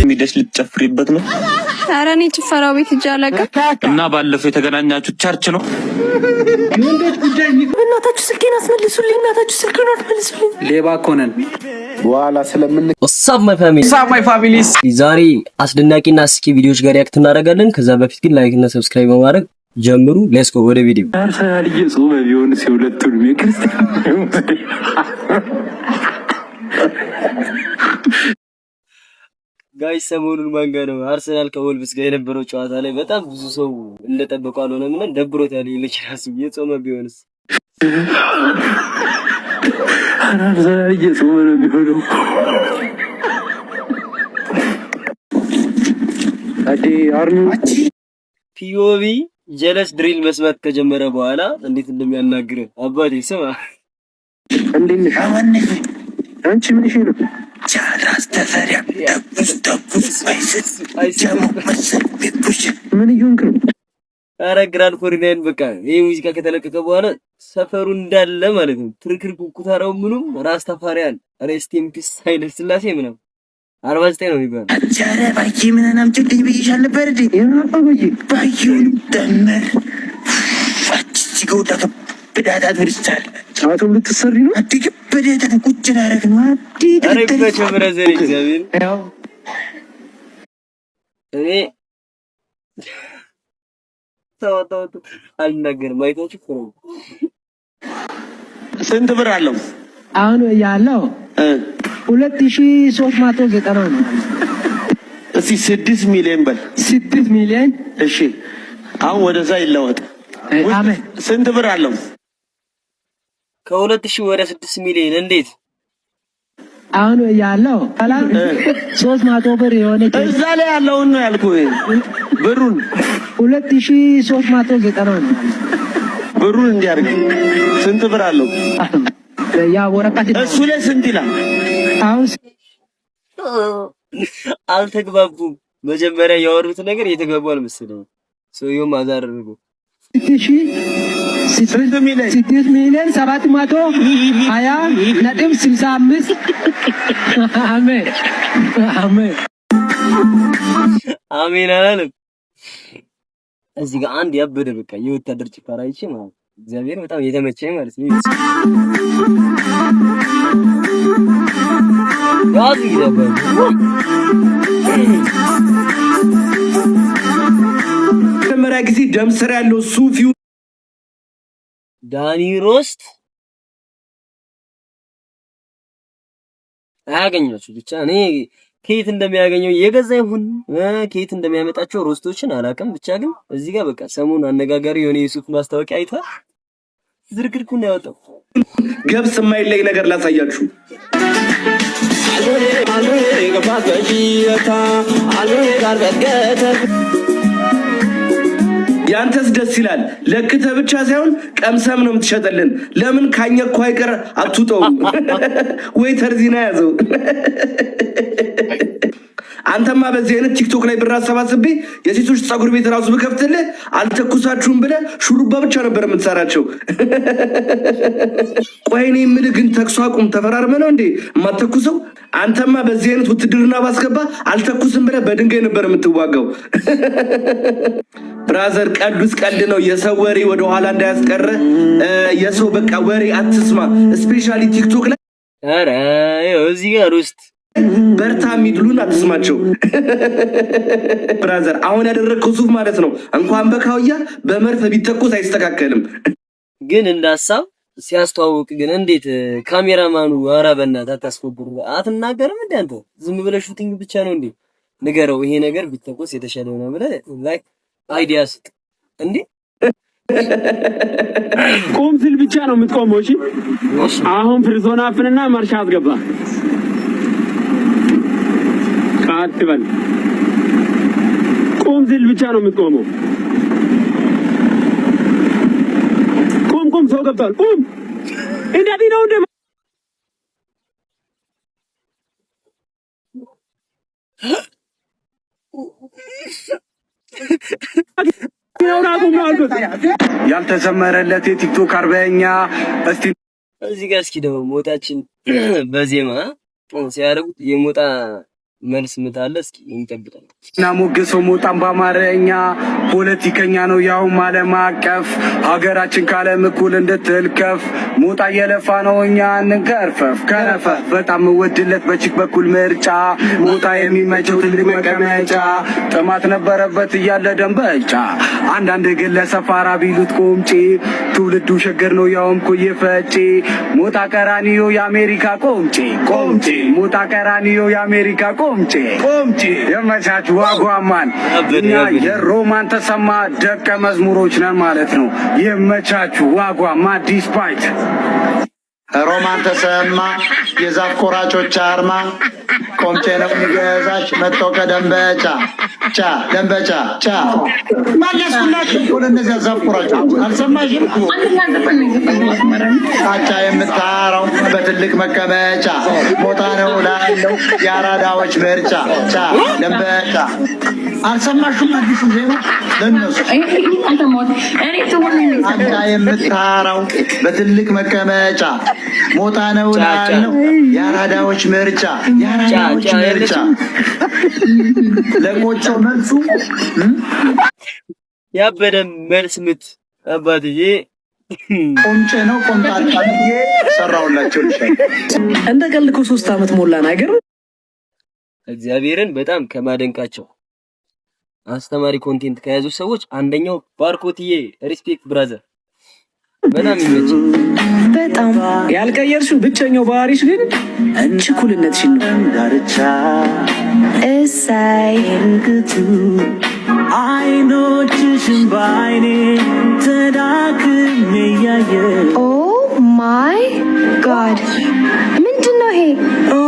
ሚደሽ ልትጨፍሪበት ነው? ኧረ እኔ ጭፈራው ቤት እጅ አለቀ እና ባለፈው የተገናኛችሁ ቸርች ነው? እናታችሁ ስልኬን አስመልሱልኝ፣ እናታችሁ ስልኬን አስመልሱልኝ። ሌባ እኮ ነን። በኋላ ስለምን ወሳብ ማይ ፋሚሊስ ዛሬ አስደናቂና አስቂ ቪዲዮዎች ጋር ያክት እናደርጋለን። ከዛ በፊት ግን ላይክ እና ሰብስክራይብ በማድረግ ጀምሩ። ሌትስ ጎ ወደ ቪዲዮ። አርሰናል እየጾመ ቢሆን ሲሁለቱንም የክርስቲያን ጋይስ ሰሞኑን ማን ጋር ነው አርሰናል ከወልቭስ ጋር የነበረው ጨዋታ ላይ በጣም ብዙ ሰው እንደጠበቀው አልሆነም እና ደብሮታል። ይልችራስ እየጾመ ቢሆንስ አርሰናል እየጾመ ነው ቢሆነው አዲ አርሚ ፒኦቪ ጀለስ ድሪል መስማት ከጀመረ በኋላ እንዴት እንደሚያናግር አባቴ ስማ። እንዴት ነሽ አንቺ? ምን ይሄ ነው ቻላስ ተፈሪያ ተኩስ ምን ይሁንክ? አረ ግራንድ ኮሪናን በቃ ይሄ ሙዚቃ ከተለቀቀ በኋላ ሰፈሩ እንዳለ ማለት ነው ትርክር ኩኩታራው ምኑም ራስ ተፋሪያን ሬስቲም ፒስ ኃይለ ስላሴ ምንም 49 ነው የሚባለው። አቻረ ባቂ ምንናም ትልኝ ብይሻል ነበር እንዴ? ያባዬ ባዩን ደመር አጭጭ በዳታ ትርቻል ጫቱን ልትሰሪ ነው? አዲግ በዳታ ቁጭ ዳረግ ነው አዲግ አረግበት ብራዘር እግዚአብሔር ያው እኔ ታውታውት አልነገርም። አይታችሁ ፍሩ ስንት ብር አለው አሁን ያለው 2390 ነው። እስቲ 6 ሚሊዮን በል 6 ሚሊዮን እሺ። አሁን ወደዛ ይለወጥ። አሜን። ስንት ብር አለው? ከ2000 ወደ 6 ሚሊዮን እንዴት? አሁን ያለው 300 ብር የሆነ እዛ ላይ ያለውን ነው ያልኩህ። ብሩን 2390 ነው። ብሩን እንዲያርግ ስንት ብር አለው? ያ ወረቀት እሱ ላይ ስንት ይላል? አሁን አልተግባቡም። መጀመሪያ ያወሩት ነገር የተግባቡ አልመሰለኝም። ሰውየው ማዛር አድርጎ 6 ሚሊዮን 720.65 አሜን አሜን አሜን አላለም። እዚህ ጋር አንድ ያበደ በቃ የወታደር ጭፈራ አይቼ ማለት እግዚአብሔር በጣም የተመቸኝ ማለት ነው። ያዝ ይደበል መጀመሪያ ጊዜ ደም ስር ያለው ሱፊው ዳኒ ሮስት አያገኛችሁ ብቻ እኔ ከየት እንደሚያገኘው የገዛ ይሁን ከየት እንደሚያመጣቸው ሮስቶችን አላውቅም። ብቻ ግን እዚህ ጋር በቃ ሰሞኑን አነጋጋሪ የሆነ የሱፍ ማስታወቂያ አይቷል። ዝርግርኩን ያወጣው ገብስ የማይለይ ነገር ላሳያችሁ። ያንተስ ደስ ይላል። ለክተህ ብቻ ሳይሆን ቀምሰም ነው የምትሸጥልን። ለምን ካኘኩ አይቀር አትውጠውም ወይ ተርዚና ያዘው። አንተማ በዚህ አይነት ቲክቶክ ላይ ብር አሰባስቤ የሴቶች ጸጉር ቤት ራሱ ብከፍትልህ አልተኩሳችሁም ብለህ ሹሩባ ብቻ ነበር የምትሰራቸው። ቆይ እኔ የምልህ ግን ተኩስ አቁም ተፈራርመ ነው እንዴ የማትተኩሰው? አንተማ በዚህ አይነት ውትድርና ባስገባ አልተኩስም ብለህ በድንጋይ ነበር የምትዋጋው። ብራዘር ቀልዱስ ቀልድ ነው። የሰው ወሬ ወደኋላ እንዳያስቀረ የሰው በቃ ወሬ አትስማ። ስፔሻሊ ቲክቶክ ላይ ኧረ እዚህ ጋር ውስጥ በርታ የሚድሉን አትስማቸው። ብራዘር አሁን ያደረግከው ሱፍ ማለት ነው እንኳን በካውያ በመርፍ ቢተኮስ አይስተካከልም። ግን እንዳሳብ ሲያስተዋውቅ ግን እንዴት ካሜራማኑ ኧረ በእናትህ አታስፎግሩ አትናገርም እንዴ አንተ? ዝም ብለህ ሹቲንግ ብቻ ነው እንዴ? ንገረው ይሄ ነገር ቢተኮስ የተሻለ ነው ብለህ ላይክ አይዲያ ስጥ እንዴ። ቆም ስል ብቻ ነው የምትቆመው። እሺ አሁን ፕሪዞን አፍንና ማርሻ አስገባ ካትበል። ቆም ስል ብቻ ነው የምትቆመው። ቆም ሰው ገብቷል። ቆም እንደዚህ ነው እንደ ያልተሰመረለት የቲክቶክ አርበኛ እስቲ እዚህ ጋር እስኪ ደግሞ ሞጣችን በዜማ ሲያደርጉት የሞጣ መልስ ምታለ እስኪ እንጠብቃለን። እና ሞገሰው ሞጣም በአማርኛ ፖለቲከኛ ነው ያው ዓለም አቀፍ ሀገራችን ካለም እኩል እንድትልከፍ ሞጣ እየለፋ ነው እኛ እንከርፈፍ ከረፈፍ በጣም ወድለት በቺክ በኩል ምርጫ ሞጣ የሚመቸው ትልቅ መቀመጫ ጥማት ነበረበት እያለ ደንበጫ አንዳንድ ግለሰብ ፋራ ቢሉት ቆምጪ ትውልዱ ሸገር ነው ያውም ኩዬ ፈጪ ሞጣ ቀራኒዮ የአሜሪካ ቆምጪ ቆምጪ ሞጣ ቀራኒዮ የአሜሪካ ቆምጪ ቆምጪ የመቻች ዋጓማን እኛ የሮማን ተሰማ ደቀ መዝሙሮች ነን ማለት ነው። የመቻች ዋጓማ ዲስፓይት ሮማን ተሰማ የዛፍ ቆራጮች አርማ ቆምጬ ነው የሚገዛሽ መጥቶ ከደንበጫ ቻ ደንበጫ ቻ ማለስኩላችሁ ሁሉ እነዚያ ዛፍ ቆራጮች አልሰማሽም? አቻ የምታራው በትልቅ መቀመጫ ሞታ ነው ላለው የአራዳዎች ምርጫ ቻ ደንበጫ አልሰማሽም? አዲሱ ዜማ ለነሱ አቻ የምታራው በትልቅ መቀመጫ ሞታ ነው ላለው የአራዳዎች ምርጫ የአራዳዎች ምርጫ ለቆጮ መልሱ ያበደ መልስ ምት አባትዬ ቆምጬ ነው ቆምጣጣ ብዬ ሰራውላቸው ልሻል እንደ ቀልድ እኮ 3 አመት ሞላን አይገርም? እግዚአብሔርን በጣም ከማደንቃቸው አስተማሪ ኮንቴንት ከያዙ ሰዎች አንደኛው ባርኮትዬ ሪስፔክት ብራዘር በጣም ይመች። በጣም ያልቀየርሽው ብቸኛው ባህሪሽ ግን ችኩልነትሽን ነው። ዳርቻ እሰይ እርግቱ አይኖችሽን በአይኔ ተዳክሜ እያየ ኦ ማይ ጋድ ምንድነው ይሄ? ኦ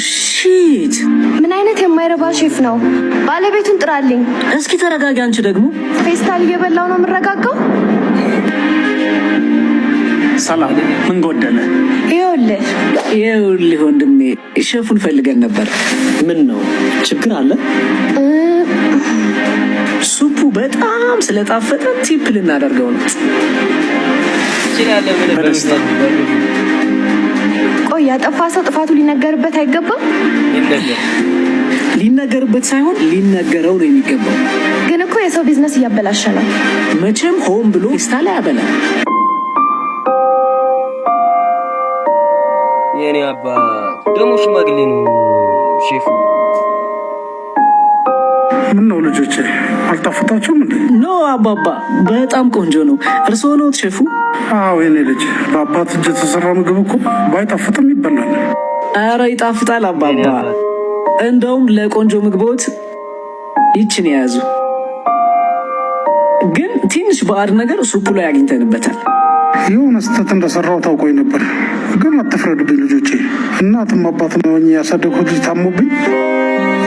ሺት ምን አይነት የማይረባ ሼፍ ነው? ባለቤቱን ጥራልኝ። እስኪ ተረጋጊ። አንቺ ደግሞ ፌስታል እየበላው ነው የምረጋጋው። ሰላም ምን ጎደለ? ይኸውልህ ወንድሜ ሼፉን ፈልገን ነበር። ምን ነው ችግር አለ? ሱፑ በጣም ስለጣፈጠ ቲፕ ልናደርገው ነው። ይችላል ምን ቆይ ያጠፋ ሰው ጥፋቱ ሊነገርበት አይገባም? ሊነገርበት ሳይሆን ሊነገረው ነው የሚገባው። ግን እኮ የሰው ቢዝነስ እያበላሸ ነው። መቼም ሆን ብሎ ፌስታል ያበላል። የኔ አባ ደሞ ሽማግሌ ነው ሼፍ። ምን ነው ልጆቼ አልጣፈጣችሁም እንዴ? ኖ አባባ በጣም ቆንጆ ነው። እርስዎ ነው ሼፉ? አዎ የኔ ልጅ በአባት እጅ የተሰራ ምግብ እኮ ባይጣፍጥም ይበላል። ኧረ ይጣፍጣል አባባ። እንደውም ለቆንጆ ምግቦት ይችን የያዙ። ግን ትንሽ ባዕድ ነገር ሱፑ ላይ አግኝተንበታል። የሆነ ስህተት እንደሰራው ታውቆኝ ነበር፣ ግን አትፍረዱብኝ ልጆቼ። እናትም አባትም ሆኜ ያሳደግኩት ልጅ ታሞብኝ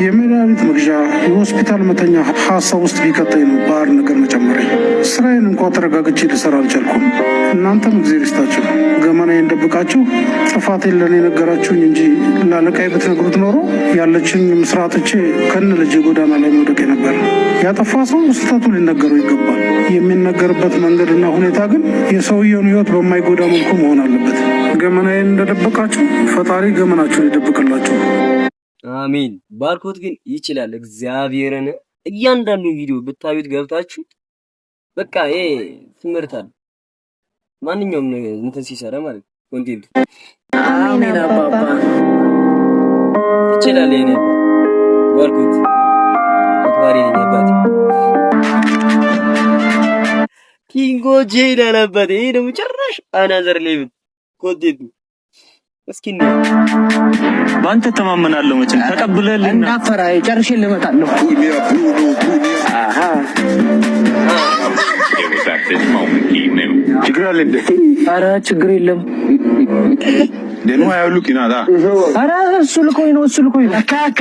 የመድኃኒት መግዣ የሆስፒታል መተኛ ሀሳብ ውስጥ ቢከተኝ ነው ባህር ነገር መጨመረኝ። ስራዬን እንኳ ተረጋግቼ ልሰራ አልቻልኩም። እናንተም እግዜር ይስጣችሁ፣ ገመናዬን ደብቃችሁ ጥፋቴን ለእኔ ነገራችሁኝ እንጂ ላለቃይ ብትነግሩት ኖሮ ያለችኝ ምስራትቼ ከነ ልጅ ጎዳና ላይ መውደቄ ነበር። ያጠፋ ሰው ስህተቱ ሊነገረው ይገባል። የሚነገርበት መንገድና ሁኔታ ግን የሰውየውን ሕይወት በማይጎዳ መልኩ መሆን አለበት። ገመናዬን እንደደበቃችሁ ፈጣሪ ገመናችሁን ይደብቅላችሁ። አሚን። ባርኮት ግን ይችላል እግዚአብሔርን። እያንዳንዱ ቪዲዮ ብታዩት ገብታችሁ በቃ ይሄ ትምህርት አለ ማንኛውም ነገር እንትን ሲሰራ ማለት ኮንቴንት። አሚን አባባ ይችላል። የኔ ባርኮት አክባሪ ነኝ አባቴ። ኪንጎ ጄዳን አባቴ። ይሄ ደግሞ ጭራሽ አናዘር ሌቭል ኮንቴንት። እስኪ ነው ባንተ ተማመናለሁ። መቼም ተቀብለልኝ እንዳፈራ ጨርሼ ልመጣለሁ። ችግር አለ እንዴ? ኧረ ችግር የለም። ደኑ ያሉ ኪናዳ ኧረ እሱ ልኮኝ ነው ካካ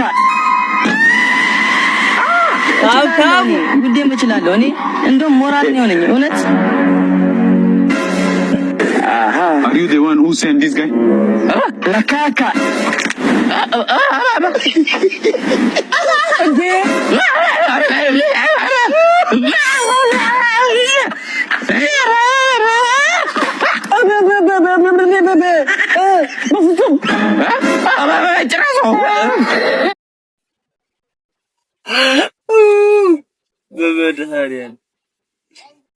አውታም ጉዴም እችላለሁ እኔ እንደውም ሞራል ነው ነኝ እውነት። Are you the one who sent this guy? ካካ በመድኃኒዓለም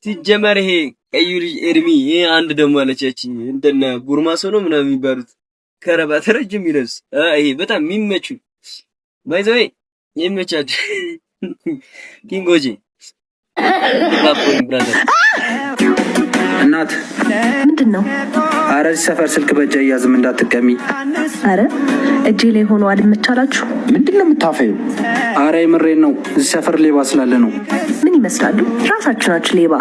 ሲጀመር ይሄ ቀዩ ልጅ ኤርሚ ይሄ አንድ ደግሞ አለቻች እንደነ ጉርማሶ ነው ምናምን የሚባሉት ከረባት ረጅም ይለብስ ይሄ በጣም የሚመቹ ባይዘው የሚመቻች ኪንጎጂ ባፖን ብራዘር እናት ምንድን ነው? ኧረ እዚህ ሰፈር ስልክ በእጅ አያዝም እንዳትቀሚ። አረ እጄ ላይ ሆኖ አልመቻላችሁ። ምንድን ነው የምታፈዩ? ኧረ የምሬን ነው። እዚህ ሰፈር ሌባ ስላለ ነው። ምን ይመስላሉ? ራሳችሁ ናችሁ ሌባ።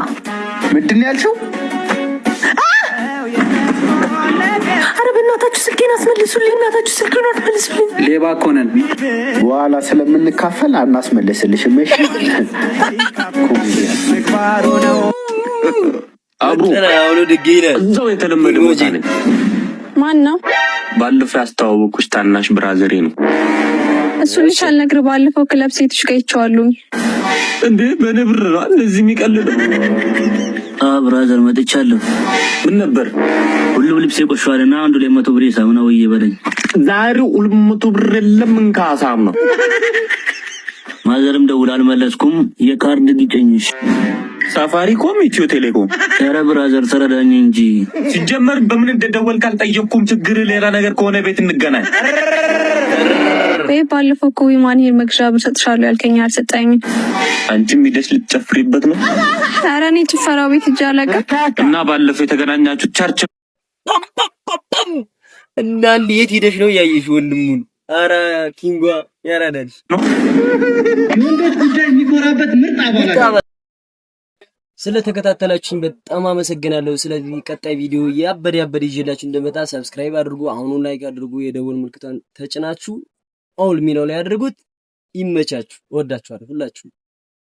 ምንድን ነው ያልሽው? አረ በእናታችሁ ስልኬን አስመልሱልኝ። እናታችሁ ስልኬን አስመልሱልኝ። ሌባ እኮ ነን። በኋላ ስለምንካፈል አናስመለስልሽም። እሺ አብሮ እዛው የተለመደ ቦታ ነኝ። ማን ነው? ባለፈው ያስተዋወቁሽ ታናሽ ብራዘሬ ነው። እሱ ልጅ አልነግርህ። ባለፈው ክለብ ሴቶች ጋር ይቻላልኝ እንዴ በነብር ነው እንደዚህ የሚቀልደው። ብራዘር መጥቻለሁ። ምን ነበር? ሁሉም ልብስ ቆሽሿልና አንዱ ላይ 100 ብር ሳሙና ወይ በለኝ። ዛሬ 200 ብር የለም እንካሳም ነው። ማዘርም ደውላ አልመለስኩም። የካርድ ግጨኝሽ ሳፋሪኮም ኢትዮ ቴሌኮም። ኧረ ብራዘር ተረዳኝ እንጂ ሲጀመር በምን እንደደወልክ አልጠየቅኩም። ችግር ሌላ ነገር ከሆነ ቤት እንገናኝ። ባለፈው እኮ የማን መግዣ ብር ሰጥሻለሁ ያልከኝ አልሰጠኝም። አንቺም ሂደሽ ልትጨፍሪበት ነው? ኧረ እኔ ጭፈራው ቤት ሂጅ አላውቅም። እና ባለፈው የተገናኛችሁ ቸርች እና እንዴት ሄደሽ ነው ያየሽ ወንድሙን? ኧረ ኪንጓ ያራዳል ነው ወንዶች ጉዳይ የሚኮራበት ምርጥ አባላት። ስለተከታተላችሁኝ በጣም አመሰግናለሁ። ስለዚህ ቀጣይ ቪዲዮ ያበደ ይዤላችሁ እንደመጣ ሰብስክራይብ አድርጉ፣ አሁኑን ላይክ አድርጉ፣ የደወል ምልክቱን ተጭናችሁ ኦል ሚለው ላይ አድርጉት። ይመቻችሁ። ወዳችኋለሁ ሁላችሁ።